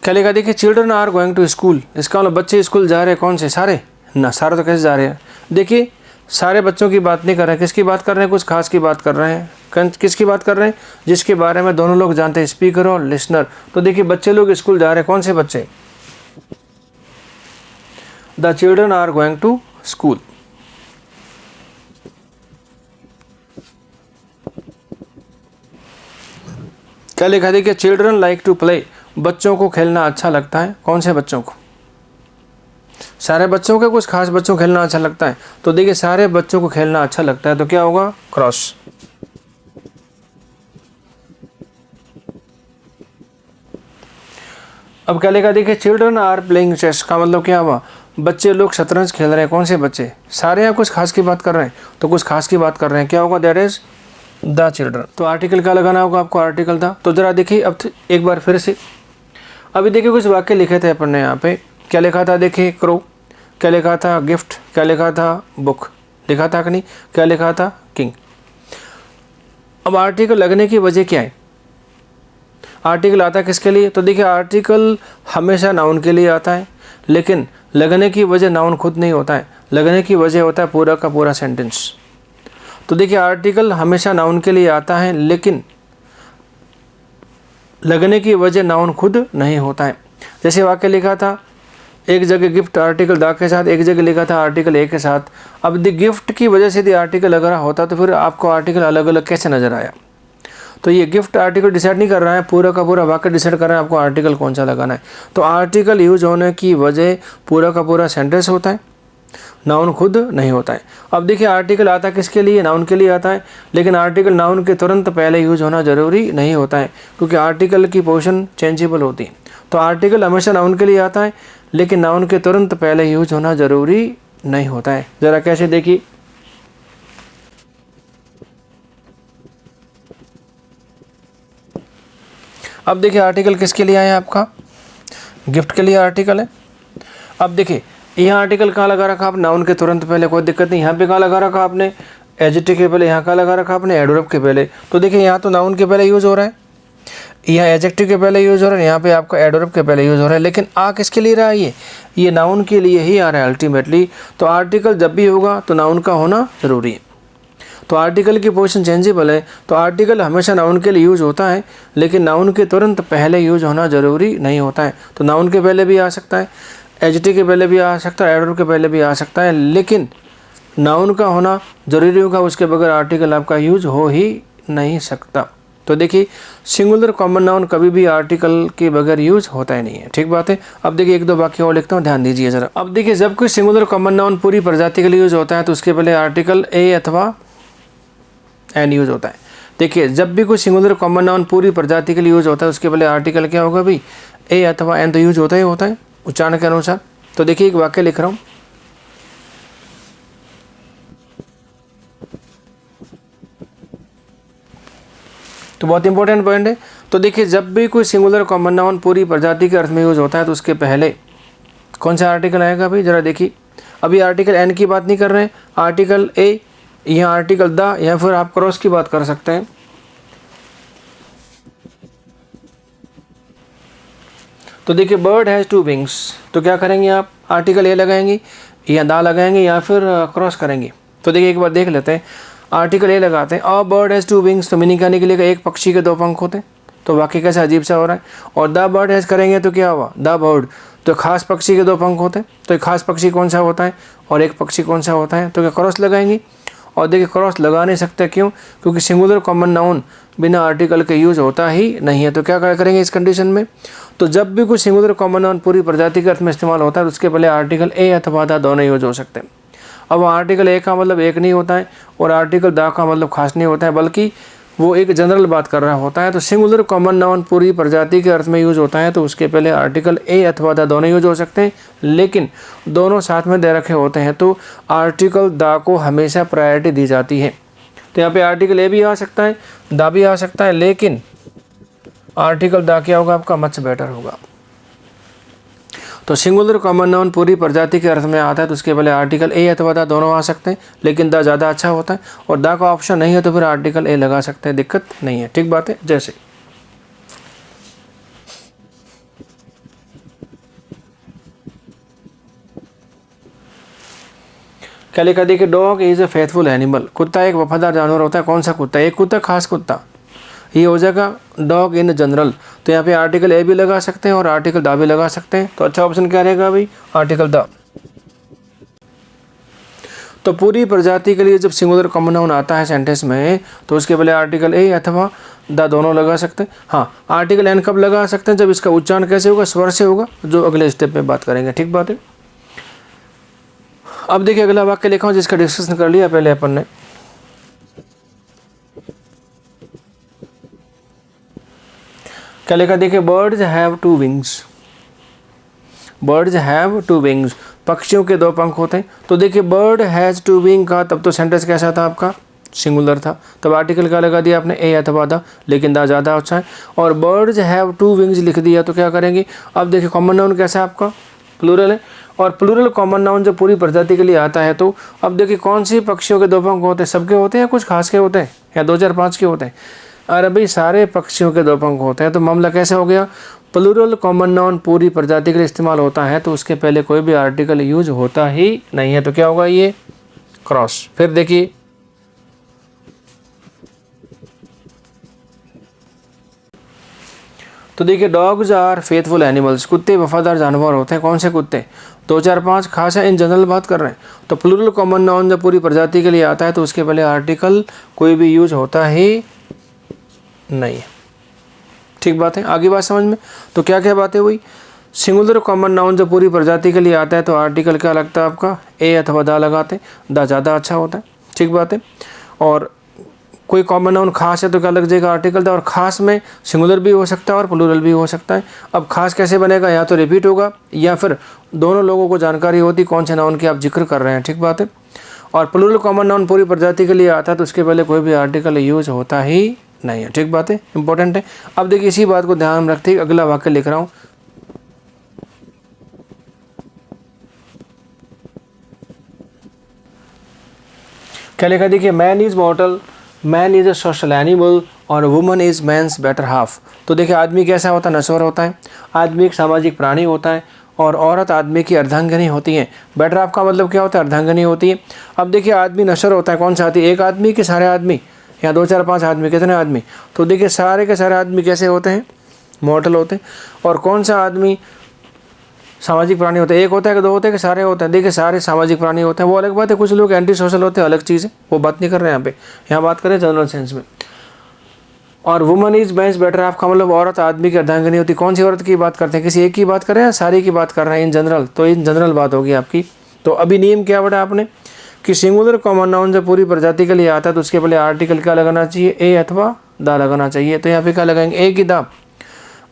क्या लिखा, देखिए children are going to school, इसका मतलब बच्चे स्कूल जा रहे हैं। कौन से, सारे ना, सारे तो कैसे जा रहे हैं। देखिए सारे बच्चों की बात नहीं कर रहे हैं, किसकी बात कर रहे हैं, कुछ खास की बात कर रहे हैं। किसकी बात कर रहे हैं, जिसके बारे में दोनों लोग जानते हैं, स्पीकर और लिसनर। तो देखिए बच्चे लोग स्कूल जा रहे हैं। कौन से बच्चे, the children are going to school. क्या लिखा, देखिए चिल्ड्रन लाइक टू प्ले, बच्चों को खेलना अच्छा लगता है। कौन से बच्चों को, सारे बच्चों के, कुछ खास बच्चों को खेलना अच्छा लगता है। तो देखिए सारे बच्चों को खेलना अच्छा लगता है, तो क्या होगा, क्रॉस। अब क्या लिखा, देखिए चिल्ड्रन आर प्लेइंग चेस का मतलब क्या हुआ, बच्चे लोग शतरंज खेल रहे हैं। कौन से बच्चे, सारे या कुछ खास की बात कर रहे हैं, तो कुछ खास की बात कर रहे हैं। क्या होगा, दैट इज द चिल्ड्रन। तो आर्टिकल क्या लगाना होगा आपको, आर्टिकल था। तो जरा देखिए अब एक बार फिर से, अभी देखिए कुछ वाक्य लिखे थे अपन ने यहाँ पे। क्या लिखा था, देखिए क्रो, क्या लिखा था, गिफ्ट, क्या लिखा था, बुक, लिखा था कि नहीं, क्या लिखा था, किंग। अब आर्टिकल लगने की वजह क्या है, आर्टिकल आता है किसके लिए, तो देखिए आर्टिकल हमेशा नाउन के लिए आता है, लेकिन लगने की वजह नाउन खुद नहीं होता है, लगने की वजह होता है पूरा का पूरा सेंटेंस। तो देखिए आर्टिकल हमेशा नाउन के लिए आता है, लेकिन लगने की वजह नाउन खुद नहीं होता है। जैसे वाक्य लिखा था, एक जगह गिफ्ट आर्टिकल द के साथ, एक जगह लिखा था आर्टिकल ए के साथ। अब द गिफ्ट की वजह से यदि आर्टिकल लग रहा होता तो फिर आपको आर्टिकल अलग अलग कैसे नजर आया। तो ये गिफ्ट आर्टिकल डिसाइड नहीं कर रहा है, पूरा का पूरा वाक्य डिसाइड कर रहा है आपको आर्टिकल कौन सा लगाना है। तो आर्टिकल यूज होने की वजह पूरा का पूरा सेंटेंस होता है, नाउन खुद नहीं होता है। अब देखिए आर्टिकल आता किसके लिए, नाउन के लिए आता है, लेकिन आर्टिकल नाउन के तुरंत पहले यूज होना जरूरी नहीं होता है, क्योंकि आर्टिकल की पोजीशन चेंजेबल होती है। तो आर्टिकल हमेशा नाउन के लिए आता है, लेकिन नाउन के तुरंत पहले यूज होना जरूरी नहीं होता है। जरा कैसे देखिए, अब देखिए आर्टिकल किसके लिए आया आपका, गिफ्ट के लिए आर्टिकल है। अब देखिए यहाँ आर्टिकल कहाँ लगा रखा आप, नाउन के तुरंत पहले, कोई दिक्कत नहीं। यहाँ पे कहाँ लगा रखा आपने, एडजेक्टिव के पहले। यहाँ कहाँ लगा रखा आपने, एडवर्ब के पहले। तो देखिए यहाँ तो नाउन के पहले यूज हो रहा है, यहाँ एडजेक्टिव के पहले यूज हो रहा है, यहाँ पे आपका एडवर्ब के पहले यूज हो रहा है। लेकिन आ किसके लिए रहा है, ये नाउन के लिए ही आ रहा है अल्टीमेटली। तो आर्टिकल जब भी होगा तो नाउन का होना जरूरी है। तो आर्टिकल की पोजीशन चेंजेबल है, तो आर्टिकल हमेशा नाउन के लिए यूज होता है, लेकिन नाउन के तुरंत पहले यूज होना जरूरी नहीं होता है। तो नाउन के पहले भी आ सकता है, एडजेक्टिव के पहले भी आ सकता है, एडवर्ब के पहले भी आ सकता है, लेकिन नाउन का होना जरूरी होगा, उसके बगैर आर्टिकल आपका यूज हो ही नहीं सकता। तो देखिए सिंगुलर कॉमन नाउन कभी भी आर्टिकल के बगैर यूज होता ही नहीं है। ठीक बात है। अब देखिए एक दो वाक्य और लिखता हूँ, ध्यान दीजिए जरा। अब देखिए जब कोई सिंगुलर कॉमन नाउन पूरी प्रजाति के लिए यूज होता है तो उसके पहले आर्टिकल ए अथवा एन यूज होता है। देखिए जब भी कोई सिंगुलर कॉमन नाउन पूरी प्रजाति के लिए यूज होता है उसके पहले आर्टिकल क्या होगा भाई, ए अथवा एन तो यूज होता ही होता है उच्चारण के अनुसार। तो देखिए एक वाक्य लिख रहा हूँ, तो बहुत इंपॉर्टेंट पॉइंट है। तो देखिए जब भी कोई सिंगुलर कॉमन नाउन पूरी प्रजाति के अर्थ में यूज होता है तो उसके पहले कौन सा आर्टिकल आएगा भाई, जरा देखिए। अभी आर्टिकल एन की बात नहीं कर रहे हैं, आर्टिकल ए, यहाँ आर्टिकल द, या फिर आप क्रॉस की बात कर सकते हैं। तो देखिए बर्ड हैज़ टू विंग्स, तो क्या करेंगे आप, आर्टिकल ए लगाएंगे, या दा लगाएंगे या फिर क्रॉस करेंगे। तो देखिए एक बार देख लेते हैं। आर्टिकल ए लगाते हैं, अ बर्ड हैज़ 2 विंग्स, तो मीनिंग क्या निकलेगा, एक पक्षी के 2 पंख होते हैं। तो वाक्य कैसा अजीब सा हो रहा है। और द बर्ड हैज़ करेंगे तो क्या हुआ, द बर्ड, तो खास पक्षी के 2 पंख होते हैं। तो एक खास पक्षी कौन सा होता है और एक पक्षी कौन सा होता है, तो क्या क्रॉस लगाएंगे। और देखिए क्रॉस लगा नहीं सकते, क्यों, क्योंकि सिंगुलर कॉमन नाउन बिना आर्टिकल के यूज होता ही नहीं है। तो क्या करेंगे इस कंडीशन में, तो जब भी कोई सिंगुलर कॉमन नाउन पूरी प्रजाति के अर्थ में इस्तेमाल होता है तो उसके पहले आर्टिकल ए अथवा द दोनों यूज हो सकते हैं। अब आर्टिकल ए का मतलब एक नहीं होता है और आर्टिकल द का मतलब खास नहीं होता है, बल्कि वो एक जनरल बात कर रहा होता है। तो सिंगुलर कॉमन नाउन पूरी प्रजाति के अर्थ में यूज होता है तो उसके पहले आर्टिकल ए अथवा द दोनों यूज हो सकते हैं, लेकिन दोनों साथ में दे रखे होते हैं तो आर्टिकल द को हमेशा प्रायोरिटी दी जाती है। तो यहाँ पे आर्टिकल ए भी आ सकता है, द भी आ सकता है, लेकिन आर्टिकल द क्या होगा आपका, मच बेटर होगा। तो सिंगुलर कॉमन नाउन पूरी प्रजाति के अर्थ में आता है तो उसके पहले आर्टिकल ए अथवा द दोनों आ सकते हैं, लेकिन द ज़्यादा अच्छा होता है। और द का ऑप्शन नहीं है तो फिर आर्टिकल ए लगा सकते हैं, दिक्कत नहीं है। ठीक बात है। जैसे क्या लिखा, देखिए dog is a faithful animal, कुत्ता एक वफादार जानवर होता है। कौन सा कुत्ता, एक कुत्ता, खास कुत्ता, ये हो जाएगा डॉग इन जनरल। तो यहाँ पे आर्टिकल ए भी लगा सकते हैं और आर्टिकल द भी लगा सकते हैं। तो अच्छा ऑप्शन क्या रहेगा भाई, आर्टिकल द। तो पूरी प्रजाति के लिए जब सिंगुलर कॉमन नाउन आता है सेंटेंस में तो उसके पहले आर्टिकल ए अथवा द दोनों लगा सकते हैं। हाँ, आर्टिकल एन कब लगा सकते हैं, जब इसका उच्चारण कैसे होगा, स्वर से होगा, जो अगले स्टेप में बात करेंगे। ठीक बात है। अब देखिए अगला वाक्य लिखा हूँ जिसका डिस्कशन कर लिया पहले अपन ने। क्या लिखा, देखिए birds have 2 wings, birds have 2 wings, पक्षियों के 2 पंख होते हैं। तो देखिए बर्ड हैज़ 2 विंग का तब तो सेंटेंस कैसा था आपका, सिंगुलर था, तब आर्टिकल क्या लगा दिया आपने, ए अथवा द, लेकिन द ज़्यादा अच्छा है। और बर्ड्स हैव 2 विंग्स लिख दिया तो क्या करेंगे, अब देखिए कॉमन नाउन कैसा है आपका, प्लूरल है। और प्लूरल कॉमन नाउन जब पूरी प्रजाति के लिए आता है तो अब देखिए कौन सी पक्षियों के 2 पंख होते हैं, सबके होते हैं या कुछ खास के होते हैं या 2 4 5 के होते हैं। अरे भाई सारे पक्षियों के 2 पंख होते हैं। तो मामला कैसे हो गया, प्लूरल कॉमन नाउन पूरी प्रजाति के लिए इस्तेमाल होता है तो उसके पहले कोई भी आर्टिकल यूज होता ही नहीं है। तो क्या होगा, ये क्रॉस। फिर देखिए तो देखिए डॉग्स आर फेथफुल एनिमल्स, कुत्ते वफादार जानवर होते हैं। कौन से कुत्ते, 2 4 5 खास है, इन जनरल बात कर रहे हैं। तो प्लूरल कॉमन नाउन जब पूरी प्रजाति के लिए आता है तो उसके पहले आर्टिकल कोई भी यूज होता ही नहीं है। ठीक बात है, आगे बात समझ में। तो क्या क्या बातें हुई, सिंगुलर कॉमन नाउन जब पूरी प्रजाति के लिए आता है तो आर्टिकल क्या लगता है आपका, ए अथवा द लगाते, द ज़्यादा अच्छा होता है। ठीक बात है। और कोई कॉमन नाउन खास है तो क्या लग जाएगा, आर्टिकल द। और खास में सिंगुलर भी हो सकता है और प्लूरल भी हो सकता है। अब खास कैसे बनेगा, या तो रिपीट होगा या फिर दोनों लोगों को जानकारी होती कौन से नाउन की आप जिक्र कर रहे हैं। ठीक बात है। और प्लूरल कॉमन नाउन पूरी प्रजाति के लिए आता है तो उसके पहले कोई भी आर्टिकल यूज होता ही नहीं है। ठीक बात है, इंपॉर्टेंट है। अब देखिए इसी बात को ध्यान में रखते अगला वाक्य लिख रहा हूँ। क्या लिखा, देखिए man is mortal, man is a social animal और woman is man's better half. तो देखिए आदमी कैसा होता है, नश्वर होता है, आदमी एक सामाजिक प्राणी होता है और औरत आदमी की अर्धांगिनी होती है। बेटर हाफ का मतलब क्या होता है, अर्धांगिनी होती है। अब देखिए आदमी नश्वर होता है, कौन सा आदमी, एक आदमी के सारे आदमी या 2 4 5 आदमी, कितने आदमी, तो देखिए सारे के सारे आदमी कैसे होते हैं, मॉर्टल होते हैं। और कौन सा आदमी सामाजिक प्राणी होते हैं, एक होता है कि 2 होते हैं कि सारे होते हैं, देखिए सारे सामाजिक प्राणी होते हैं। वो अलग बात है, कुछ लोग एंटी सोशल होते हैं, अलग चीज़ है, वो बात नहीं कर रहे हैं यहाँ पे, यहाँ बात करें जनरल सेंस में। और woman is man's better half का मतलब औरत आदमी की अर्धांगिनी होती। कौन सी औरत की बात करते हैं, किसी एक की बात कर रहे हैं या सारी की बात कर रहे हैं, इन जनरल, तो इन जनरल बात होगी आपकी। तो अभी नियम क्या बढ़ा आपने कि सिंगुलर कॉमन नाउन जब पूरी प्रजाति के लिए आता है तो उसके पहले आर्टिकल क्या लगाना चाहिए, ए अथवा द लगाना चाहिए। तो यहाँ पे क्या लगाएंगे, ए की द।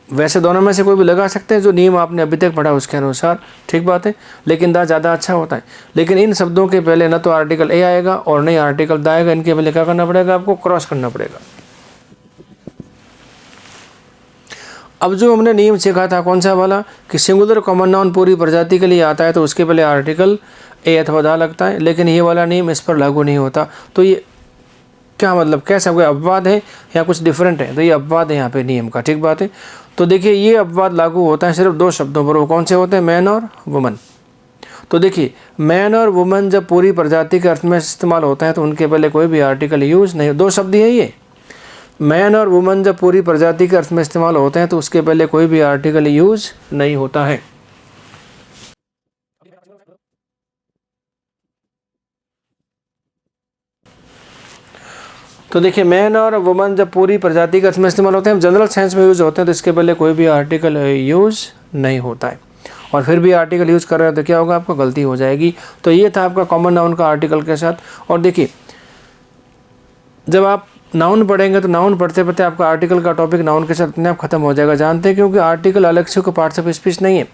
वैसे दोनों में से कोई भी लगा सकते हैं, जो नियम आपने अभी तक पढ़ा उसके अनुसार। ठीक बात है, लेकिन द ज़्यादा अच्छा होता है। लेकिन इन शब्दों के पहले न तो आर्टिकल ए आएगा और नहीं आर्टिकल द आएगा, इनके पहले क्या करना पड़ेगा आपको, क्रॉस करना पड़ेगा। अब जो हमने नियम सीखा था कौन सा वाला, कि सिंगुलर कॉमन नाउन पूरी प्रजाति के लिए आता है तो उसके पहले आर्टिकल ए अथवा द लगता है, लेकिन ये वाला नियम इस पर लागू नहीं होता। तो ये क्या मतलब, कैसा कोई अपवाद है या कुछ डिफरेंट है, तो ये अपवाद है यहाँ पे नियम का। ठीक बात है। तो देखिए ये अपवाद लागू होता है सिर्फ 2 शब्दों पर, वो कौन से होते हैं, मैन और वुमन। तो देखिए मैन और वुमन जब पूरी प्रजाति के अर्थ में इस्तेमाल होता है तो उनके पहले कोई भी आर्टिकल यूज़ नहीं, दो शब्द ही है ये। मैन और वुमन जब पूरी प्रजाति के अर्थ में इस्तेमाल होते हैं तो उसके पहले कोई भी आर्टिकल यूज़ नहीं होता है। तो देखिए मैन और वुमन जब पूरी प्रजाति के अर्थ में इस्तेमाल होते हैं, जनरल सेंस में यूज़ होते हैं, तो इसके पहले कोई भी आर्टिकल यूज़ नहीं होता है। और फिर भी आर्टिकल यूज़ कर रहे हैं तो क्या होगा, आपको गलती हो जाएगी। तो ये था आपका कॉमन नाउन का आर्टिकल के साथ। और देखिए जब आप नाउन पढ़ेंगे तो नाउन पढ़ते पढ़ते आपका आर्टिकल का टॉपिक नाउन के साथ अपने आप खत्म हो जाएगा। जानते हैं क्योंकि आर्टिकल अलग से कोई पार्ट्स ऑफ स्पीच नहीं है,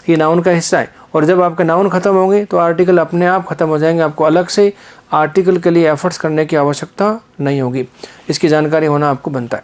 ये नाउन का हिस्सा है। और जब आपके नाउन खत्म होंगे तो आर्टिकल अपने आप खत्म हो जाएंगे, आपको अलग से आर्टिकल के लिए एफर्ट्स करने की आवश्यकता नहीं होगी। इसकी जानकारी होना आपको बनता है।